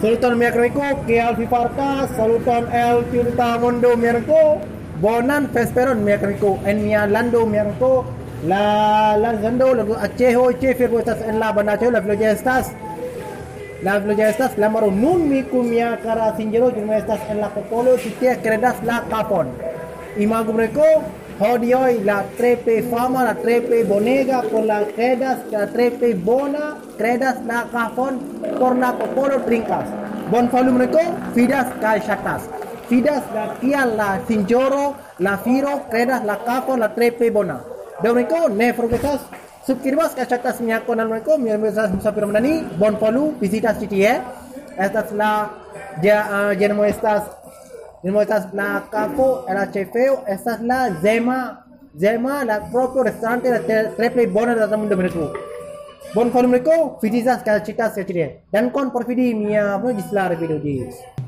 Saluton Miacrico, que Alfifarca, Saluton El Tiltamundo Miacrico, Bonan Fesperon Miacrico, en Mialando Miacrico, la Lanzando, Achejo, Chefe, estás en la Banacho, la Floya estás, la Maro Nun Micumia Cara Singero, yo me estás en la Popolo, si te credas la Capon. Y Magumreco, Hodioi, la trepe fama, la trepe bonega, por la credas, la trepe bona, credas la cafon, por la popolo trincas. Bon falumreco, fidas calchatas. Fidas la kia la sinjoro, la firo, credas la cafon, la trepe bona. Domreco, ne forgetas, suscribas calchatas mi canal mereka, mi mesas musafir menani, bon falu, visitas CTE. Estas la, ya no estas. Esta es la capo, el chefeo, esta es la Zema, la propio restaurante de triple bona dalam mundo mereka. Bon kalau mereka, video saya cerita saya cerita. Dan kon por video mia, apa di selar video dis.